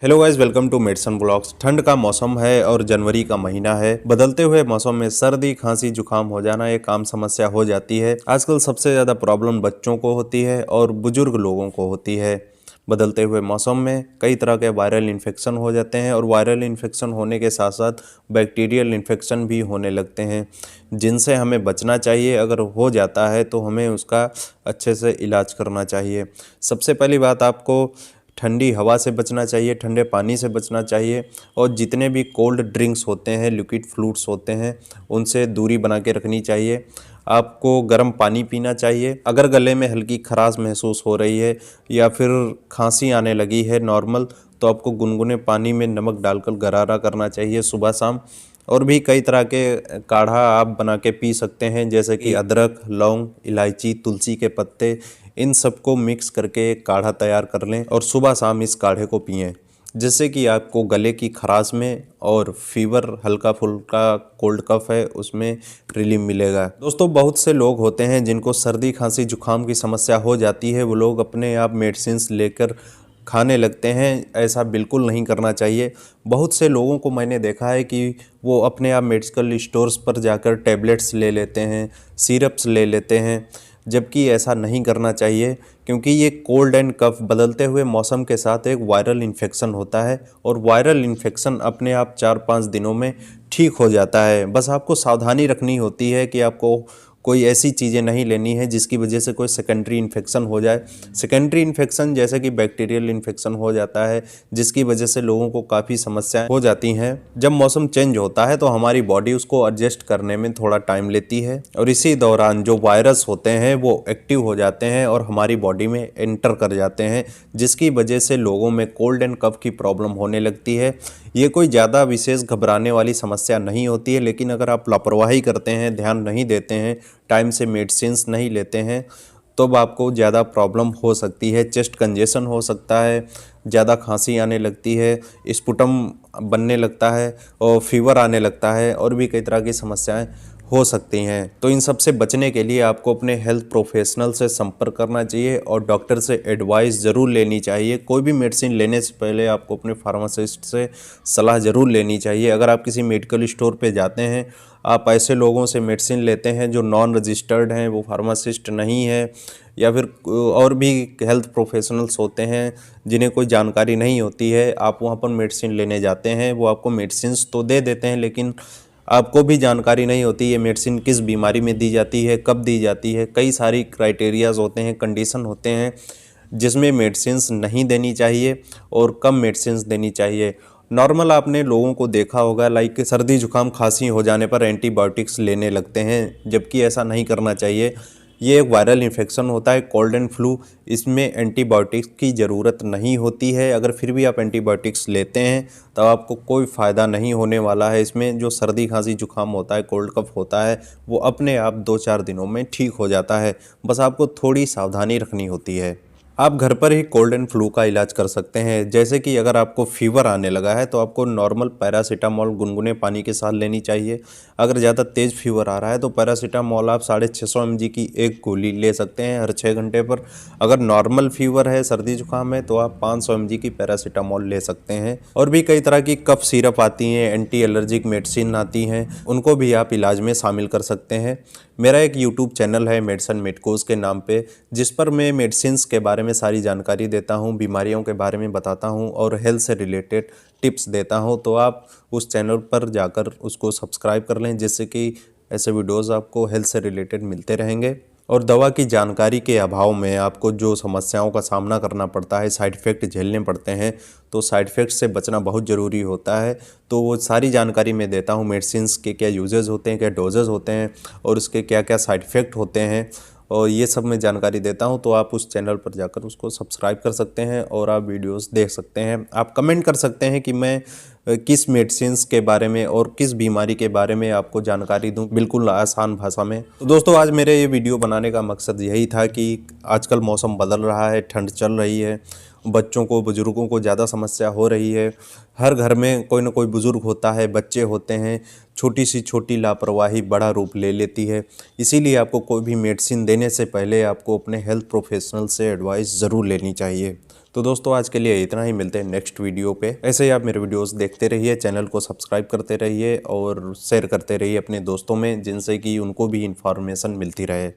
Hello guys, welcome to medicine blogs. ठंड का मौसम है और जनवरी का महीना है। बदलते हुए मौसम में सर्दी, खांसी, जुकाम हो जाना एक आम समस्या हो जाती है। आजकल सबसे ज़्यादा प्रॉब्लम बच्चों को होती है और बुजुर्ग लोगों को होती है। बदलते हुए मौसम में कई तरह के वायरल इन्फेक्शन हो जाते हैं और वायरल इन्फेक्शन होने के साथ साथ बैक्टीरियल इन्फेक्शन भी होने लगते हैं, जिनसे हमें बचना चाहिए। अगर हो जाता है तो हमें उसका अच्छे से इलाज करना चाहिए। सबसे पहली बात, आपको ठंडी हवा से बचना चाहिए, ठंडे पानी से बचना चाहिए और जितने भी कोल्ड ड्रिंक्स होते हैं, लिक्विड फ्लूइड्स होते हैं, उनसे दूरी बना के रखनी चाहिए। आपको गर्म पानी पीना चाहिए। अगर गले में हल्की खराश महसूस हो रही है या फिर खांसी आने लगी है नॉर्मल, तो आपको गुनगुने पानी में नमक डालकर गरारा करना चाहिए सुबह शाम। और भी कई तरह के काढ़ा आप बना के पी सकते हैं, जैसे कि अदरक, लौंग, इलायची, तुलसी के पत्ते, इन सबको मिक्स करके एक काढ़ा तैयार कर लें और सुबह शाम इस काढ़े को पिएं, जिससे कि आपको गले की खराश में और फीवर, हल्का फुल्का कोल्ड कफ है उसमें रिलीफ मिलेगा। दोस्तों, बहुत से लोग होते हैं जिनको सर्दी, खांसी, जुकाम की समस्या हो जाती है। वो लोग अपने आप मेडिसिन्स लेकर खाने लगते हैं। ऐसा बिल्कुल नहीं करना चाहिए। बहुत से लोगों को मैंने देखा है कि वो अपने आप मेडिकल स्टोर्स पर जाकर टैबलेट्स ले लेते हैं, सिरप्स ले लेते हैं, जबकि ऐसा नहीं करना चाहिए, क्योंकि ये कोल्ड एंड कफ बदलते हुए मौसम के साथ एक वायरल इन्फेक्शन होता है और वायरल इन्फेक्शन अपने आप 4-5 दिनों में ठीक हो जाता है। बस आपको सावधानी रखनी होती है कि आपको कोई ऐसी चीज़ें नहीं लेनी है जिसकी वजह से कोई सेकेंडरी इन्फेक्शन हो जाए। सेकेंडरी इन्फेक्शन जैसे कि बैक्टीरियल इन्फेक्शन हो जाता है, जिसकी वजह से लोगों को काफ़ी समस्याएं हो जाती हैं। जब मौसम चेंज होता है तो हमारी बॉडी उसको एडजस्ट करने में थोड़ा टाइम लेती है और इसी दौरान जो वायरस होते हैं वो एक्टिव हो जाते हैं और हमारी बॉडी में एंटर कर जाते हैं, जिसकी वजह से लोगों में कोल्ड एंड कफ की प्रॉब्लम होने लगती है। ये कोई ज़्यादा विशेष घबराने वाली समस्या नहीं होती है, लेकिन अगर आप लापरवाही करते हैं, ध्यान नहीं देते हैं, टाइम से मेडिसिन्स नहीं लेते हैं, तो आपको ज़्यादा प्रॉब्लम हो सकती है। चेस्ट कंजेशन हो सकता है, ज़्यादा खांसी आने लगती है, स्पुटम बनने लगता है और फीवर आने लगता है और भी कई तरह की समस्याएं हो सकती हैं। तो इन सब से बचने के लिए आपको अपने हेल्थ प्रोफेशनल से संपर्क करना चाहिए और डॉक्टर से एडवाइस ज़रूर लेनी चाहिए। कोई भी मेडिसिन लेने से पहले आपको अपने फार्मासिस्ट से सलाह ज़रूर लेनी चाहिए। अगर आप किसी मेडिकल स्टोर पे जाते हैं, आप ऐसे लोगों से मेडिसिन लेते हैं जो नॉन रजिस्टर्ड हैं, वो फार्मासिस्ट नहीं है, या फिर और भी हेल्थ प्रोफेशनल्स होते हैं जिन्हें कोई जानकारी नहीं होती है, आप वहाँ पर मेडिसिन लेने जाते हैं, वो आपको मेडिसिन्स तो दे देते हैं, लेकिन आपको भी जानकारी नहीं होती ये मेडिसिन किस बीमारी में दी जाती है, कब दी जाती है। कई सारी क्राइटेरियाज होते हैं, कंडीशन होते हैं जिसमें मेडिसिन्स नहीं देनी चाहिए और कम मेडिसिन्स देनी चाहिए। नॉर्मल आपने लोगों को देखा होगा, लाइक सर्दी जुकाम खांसी हो जाने पर एंटीबायोटिक्स लेने लगते हैं, जबकि ऐसा नहीं करना चाहिए। ये एक वायरल इन्फेक्शन होता है, कोल्ड एंड फ्लू, इसमें एंटीबायोटिक्स की ज़रूरत नहीं होती है। अगर फिर भी आप एंटीबायोटिक्स लेते हैं तो आपको कोई फ़ायदा नहीं होने वाला है। इसमें जो सर्दी खांसी जुकाम होता है, कोल्ड कफ होता है, वो अपने आप 2-4 दिनों में ठीक हो जाता है। बस आपको थोड़ी सावधानी रखनी होती है। आप घर पर ही कोल्ड एंड फ्लू का इलाज कर सकते हैं। जैसे कि अगर आपको फीवर आने लगा है तो आपको नॉर्मल पैरासीटामोल गुनगुने पानी के साथ लेनी चाहिए। अगर ज़्यादा तेज़ फीवर आ रहा है तो पैरासीटामोल आप 650 mg की एक गोली ले सकते हैं हर 6 घंटे पर। अगर नॉर्मल फीवर है, सर्दी जुकाम है, तो आप 500 mg की पैरासीटामोल ले सकते हैं। और भी कई तरह की कफ सिरप आती हैं, एंटी एलर्जिक मेडिसिन आती हैं, उनको भी आप इलाज में शामिल कर सकते हैं। मेरा एक यूट्यूब चैनल है मेडिसन मेडकोज के नाम पे, जिस पर मैं मेडिसिन्स के बारे में सारी जानकारी देता हूँ, बीमारियों के बारे में बताता हूँ और हेल्थ से रिलेटेड टिप्स देता हूँ। तो आप उस चैनल पर जाकर उसको सब्सक्राइब कर लें, जिससे कि ऐसे वीडियोज़ आपको हेल्थ से रिलेटेड मिलते रहेंगे। और दवा की जानकारी के अभाव में आपको जो समस्याओं का सामना करना पड़ता है, साइड इफ़ेक्ट झेलने पड़ते हैं, तो साइड इफ़ेक्ट से बचना बहुत ज़रूरी होता है। तो वो सारी जानकारी मैं देता हूँ, मेडिसिन्स के क्या यूजेस होते हैं, क्या डोजेज़ होते हैं और उसके क्या क्या साइड इफ़ेक्ट होते हैं, और ये सब मैं जानकारी देता हूँ। तो आप उस चैनल पर जाकर उसको सब्सक्राइब कर सकते हैं और आप वीडियोस देख सकते हैं। आप कमेंट कर सकते हैं कि मैं किस मेडिसिन्स के बारे में और किस बीमारी के बारे में आपको जानकारी दूं, बिल्कुल आसान भाषा में। तो दोस्तों, आज मेरे ये वीडियो बनाने का मकसद यही था कि आजकल मौसम बदल रहा है, ठंड चल रही है, बच्चों को, बुज़ुर्गों को ज़्यादा समस्या हो रही है। हर घर में कोई ना कोई बुज़ुर्ग होता है, बच्चे होते हैं, छोटी सी छोटी लापरवाही बड़ा रूप ले लेती है। इसीलिए आपको कोई भी मेडिसिन देने से पहले आपको अपने हेल्थ प्रोफेशनल से एडवाइस ज़रूर लेनी चाहिए। तो दोस्तों आज के लिए इतना ही, मिलते हैं नेक्स्ट वीडियो पे। ऐसे ही आप मेरे वीडियोस देखते रहिए, चैनल को सब्सक्राइब करते रहिए और शेयर करते रहिए अपने दोस्तों में, जिनसे कि उनको भी इंफॉर्मेशन मिलती रहे।